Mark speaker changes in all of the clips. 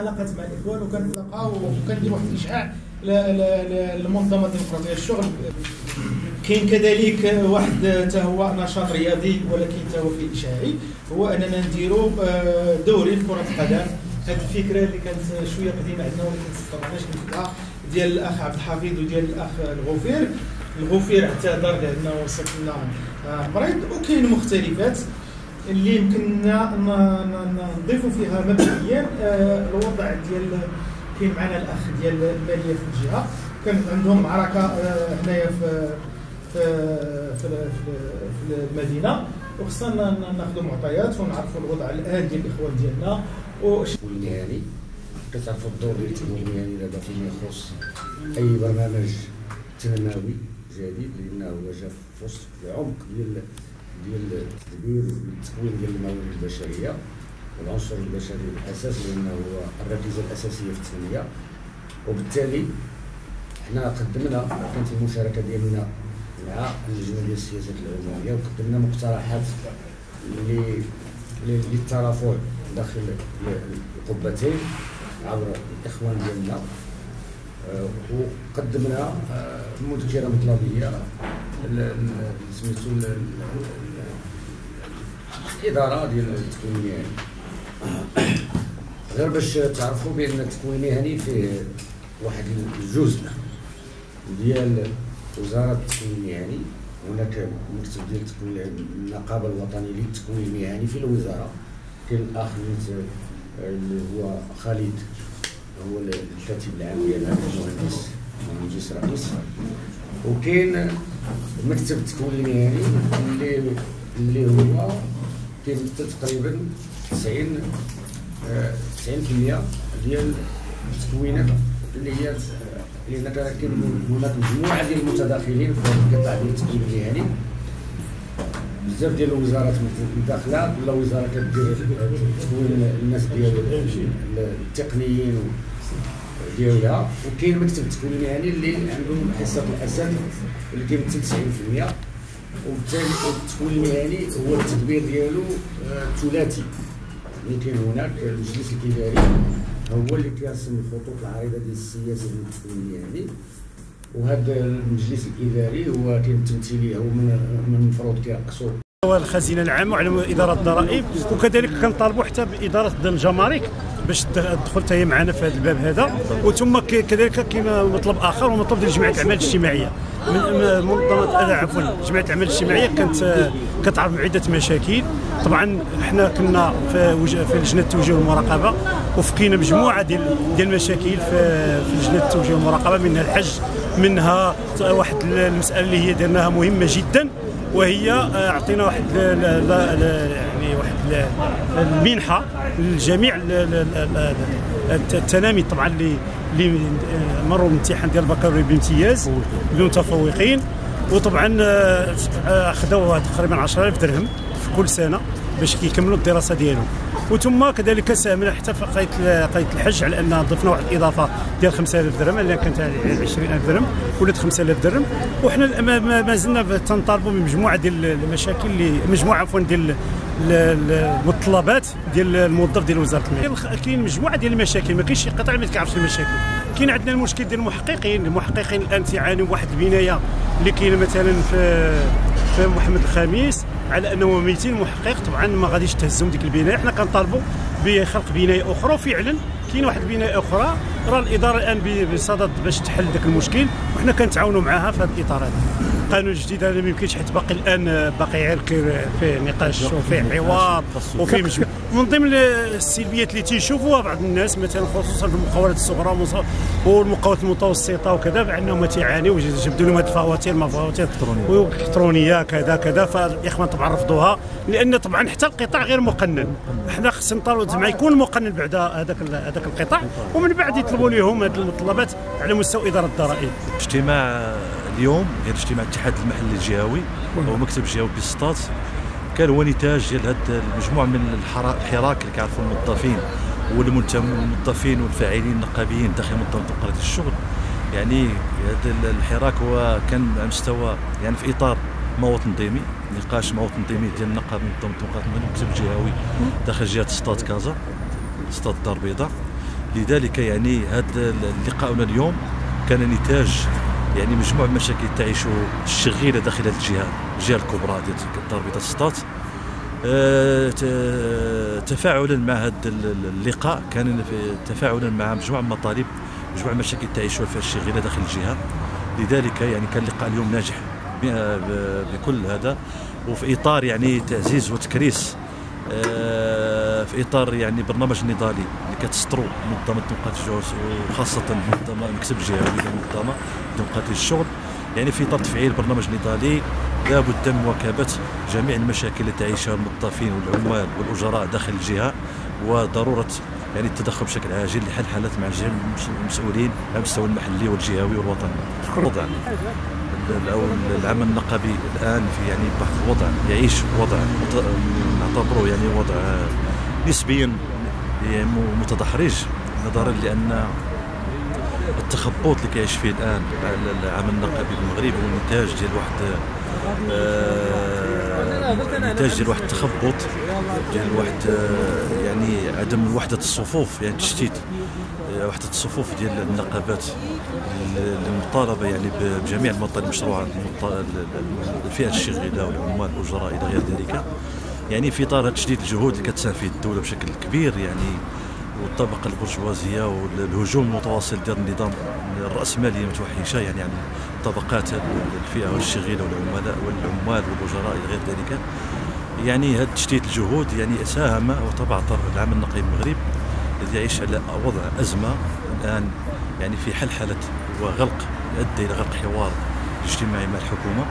Speaker 1: علاقات مع الاخوان وكنتلاقاو وكندير واحد الاشعاع للمنظمه الديمقراطيه الشغل. كاين كذلك واحد حتى هو نشاط رياضي ولكن حتى هو فيه اشاعي، هو اننا نديروا دوري في كره القدم. هذه الفكره اللي كانت شويه قديمه عندنا ولكن ما استطعناش ننفذها، ديال الاخ عبد الحفيظ وديال الاخ الغفير اعتذر لانه وصلت لنا مريض. وكاين مختلفات اللي يمكننا نضيفوا فيها مبدئيا الوضع ديال كاين معنا الاخ ديال الماليه في الجهه، كانت عندهم معركه هنايا في المدينه، وخصنا ناخذوا معطيات ونعرفوا الوضع الان ديال الاخوان ديالنا.
Speaker 2: والمهني كتعرفوا الدور ديال التمويل المهني دابا فيما يخص اي برنامج تنموي جديد، لانه جا في وسط العمق ديال التدبير والتكوين ديال الموارد البشريه والعنصر البشري الاساس، لانه هو الركيزه الاساسيه في التنميه. وبالتالي حنا قدمنا، كانت المشاركه ديالنا مع اللجنه ديال السياسات العموميه، وقدمنا مقترحات للترافع داخل القبتين عبر الاخوان ديالنا، وقدمنا مذكره مطلبيه سميتو الاداره ديال التكوين المهني. غير باش تعرفوا بان التكوين المهني فيه واحد الجزء ديال وزاره التكوين المهني، هناك مكتب ديال التكوين النقابه الوطنيه للتكوين المهني في الوزاره، كاين الاخ اللي هو خالد هو الكاتب العام ديالها، المهندس رئيس، وكاين مكتب التكوين المهني اللي هو كيمثل تقريبا 90% ديال التكوينات اللي هي، لان كاين هناك مجموعه ديال المتداخلين في هذا القطاع ديال التكوين المهني. بزاف ديال الوزارات متداخله، كل وزاره كدير تكوين الناس ديال التقنيين ديالها، وكاين مكتب التكوين المهني اللي عندهم حصه الاسد اللي كيمثل 90%. وبالتالي التكوين المهني هو التدبير ديالو ثلاثي، اللي كاين هناك المجلس الاداري هو اللي كيرسم الخطوط العريضه ديال السياسه ديال التكوين المهني، وهذا المجلس الاداري هو كاين التمثيليه هو من المفروض كيرقصوا
Speaker 3: هو الخزينه العامه وعلى اداره الضرائب، وكذلك كنطالبوا حتى باداره الجمارك باش تدخل حتى هي معنا في هذا الباب هذا. وثم كذلك كاين مطلب اخر، هو مطلب ديال جمعيه الاعمال الاجتماعيه. جمعيه الاعمال الاجتماعيه كانت كتعرض بعده مشاكل. طبعا حنا كنا في لجنه التوجيه والمراقبه، وفكينا مجموعه ديال المشاكل في لجنه التوجيه والمراقبه، منها الحج، منها واحد المساله اللي هي درناها مهمه جدا، وهي اعطينا واحد يعني واحد المنحه لجميع التلاميذ طبعا اللي مروا الامتحان ديال البكالوريا بامتياز للمتفوقين، وطبعا اخذوا تقريبا 10,000 درهم في كل سنه باش كيكملوا الدراسه ديالهم. وثم كذلك ساهمنا حتى في قضيه الحج، على ان ضفنا واحد الاضافه ديال 5,000 درهم، لان كانت 20,000 درهم ولات 5,000 درهم. وحنا ما زلنا تنطالبوا بمجموعه ديال المشاكل مجموعه ديال المتطلبات ديال الموظف ديال وزاره المال. كاين مجموعه ديال المشاكل، ما كاينش شي قطاع ما كيعرفش المشاكل. كاين عندنا المشكل ديال المحققين الان تيعانيوا بواحد البنايه اللي كاينه مثلا في محمد الخامس، على انه 200 محقق. طبعا ما غاديش تهزهم ديك البنايه، حنا كنطالبوا بخلق بنايه اخرى، وفعلا كاين واحد البنايه اخرى راه الاداره الان بصدد باش تحل ذاك المشكل، وحنا كنتعاونوا معها في هذا الاطار هذا. القانون الجديد هذا ما يمكنش، حيت باقي الان غير فيه نقاش وفيه حوار وفيه من ضمن السلبيات اللي تيشوفوها بعض الناس، مثلا خصوصا في المقاولات الصغرى والمقاولات المتوسطه وكذا، بانهم تيعانيو جبدوا لهم هذه الفواتير الكترونيه كذا. فالاخوان طبعا رفضوها، لان طبعا حتى القطاع غير مقنن. حنا خصنا نطالبوا زعما يكون مقنن بعد هذاك القطاع، ومن بعد يطلبوا لهم هذه المطلبات على مستوى اداره الضرائب.
Speaker 4: اجتماع اليوم ديال اجتماع الاتحاد المحلي الجهوي ومكتب الجهوي بسطات، كان هو نتاج ديال هذه المجموعه من الحراك اللي كيعرفوا الموظفين والموظفين والفاعلين النقابيين داخل منظمه ديمقراطيه الشغل. يعني هذا الحراك هو كان على مستوى يعني في اطار مواد تنظيمي، نقاش مواد تنظيمي ديال النقابه منظمه ديمقراطيه المكتب الجهوي داخل جهه سطات كازا، سطات الدار البيضاء. لذلك يعني هذا لقاؤنا اليوم كان نتاج يعني مجموعة من المشاكل تعيش الشغيلة داخل هذه الجهة الكبرى ديال دار بيضاء سطات. تفاعلا مع هذا اللقاء كان تفاعلا مع مجموعة من المطالب، مجموعة من المشاكل تعيشها في الشغيلة داخل الجهة. لذلك يعني كان اللقاء اليوم ناجح بكل هذا، وفي اطار يعني تعزيز وتكريس في اطار يعني برنامج نضالي اللي كتسطروا منظمه نقاط الجوع وخاصه منظمه المكتب الجهوي للمنظمه نقاط الشغل. يعني في اطار تفعيل برنامج نضالي لابد من مواكبه جميع المشاكل التي تعيشها الموظفين والعمال والاجراء داخل الجهه، وضروره يعني التدخل بشكل عاجل لحل حالات مع جميع المسؤولين على المستوى المحلي والجهوي والوطني. وضع العمل النقابي الان في يعني واحد الوضع يعيش وضع نعتبره يعني وضع نسبيا متدحرج، نظرا لان التخبط اللي كيعيش فيه الان العمل النقابي بالمغرب هو نتاج ديال واحد التخبط ديال واحد يعني عدم وحده الصفوف، يعني تشتيت وحده الصفوف ديال النقابات المطالبه يعني بجميع المطالب المشروعه الفئه الشغيله والعمال والاجراء الى غير ذلك. يعني في اطار تشديد الجهود اللي كتساهم فيه الدوله بشكل كبير يعني والطبقه البرجوازيه والهجوم المتواصل ديال النظام الراسماليه المتوحشه يعني عن طبقات الفئه الشغيله والعمال والاجراء الى غير ذلك. يعني هذا تشتيت الجهود يعني ساهم وتبعثر العمل النقابي المغرب الذي يعيش على وضع ازمه الان يعني في حلحله وغلق يؤدي الى غلق حوار اجتماعي مع الحكومه.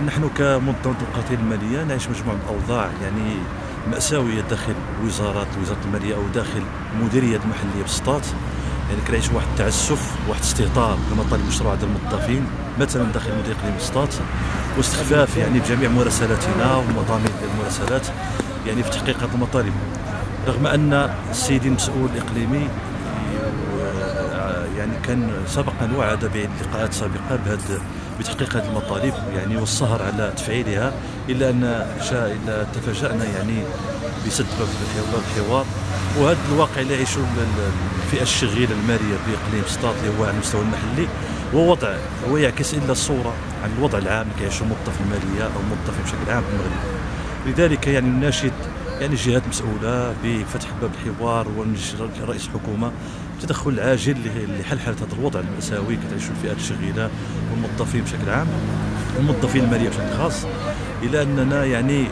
Speaker 4: نحن كمنظمه القوانين الماليه نعيش مجموعه من الاوضاع يعني مأساويه داخل وزاره الماليه او داخل المديريه المحليه بسطات. يعني كنعيش واحد التعسف، واحد استهتار بمطالب المشروعات ديال الموظفين مثلا داخل مديريه اقليم بسطات، واستخفاف يعني بجميع مراسلاتنا ومضامين ديال المراسلات يعني في تحقيق هذه المطالب، رغم ان السيد المسؤول الاقليمي يعني كان سبقا وعد بلقاءات سابقه بتحقيق هذه المطالب يعني والسهر على تفعيلها، الا ان تفاجأنا يعني بسد باب الحوار. وهذا الواقع اللي يعيشه الفئه الشغيله الماليه باقليم سطات اللي هو على المستوى المحلي هو يعكس الا الصوره عن الوضع العام اللي كيعيشه الموظف الماليه او الموظفين بشكل عام في المغرب. لذلك يعني نناشد يعني الجهات المسؤوله بفتح باب الحوار ورئيس الحكومه التدخل العاجل لحل هذا الوضع المأساوي كتعيشه الفئات الشغيله والموظفين بشكل عام والموظفين الماليه بشكل خاص، الى اننا يعني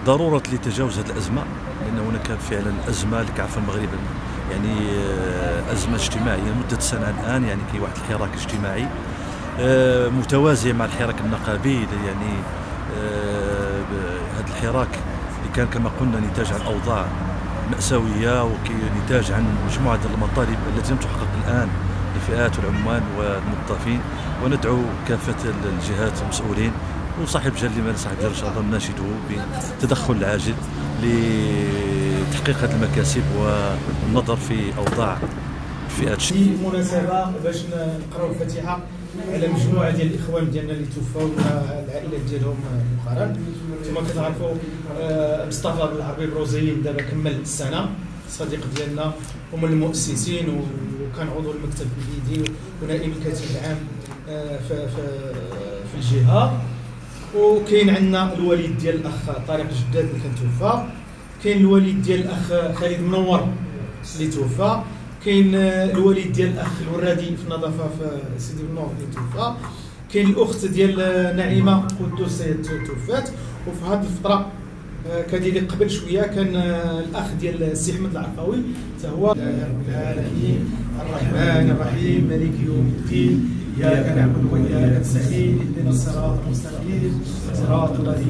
Speaker 4: ضروره لتجاوز هذه الازمه، لان هناك فعلا ازمه اللي كعرف المغرب يعني ازمه اجتماعيه لمده سنه الان، يعني كاين واحد الحراك اجتماعي متوازي مع الحراك النقابي. يعني هذا الحراك اللي كان كما قلنا نتاج عن اوضاع مأساويه ونتاج عن مجموعه المطالب التي لم تحقق الان للفئات والعمال والموظفين. وندعو كافه الجهات المسؤولين وصاحب الجلاله لما صاحب الجلاله ان شاء الله نناشده بالتدخل العاجل لتحقيق هذه المكاسب والنظر في اوضاع الفئات.
Speaker 1: في مناسبه باش نقراو الفاتحه على مجموعه ديال الاخوان ديالنا اللي توفاو العائلات ديالهم مؤخرا. كما كتعرفوا مصطفى بالعربي بروزيين دابا كمل السنه، صديق ديالنا ومن المؤسسين وكان عضو المكتب الجديدي ونائب الكاتب العام في الجهه. وكاين عندنا الوالد ديال الاخ طارق جداد اللي كان توفى، كاين الوالد ديال الاخ خالد منور اللي توفى، كاين الوالد ديال الاخ الورادي في النظافه في سيدي بنور اللي توفى، كاين الاخت ديال نعيمه قدوس توفات. وفي هذه الفتره كذلك قبل شويه كان الاخ ديال السي احمد العرقاوي حتى هو. يا رب العالمين الرحمن الرحيم مالك يوم الدين اياك نعبد واياك نستعين اهدنا الصراط المستقيم صراط الذين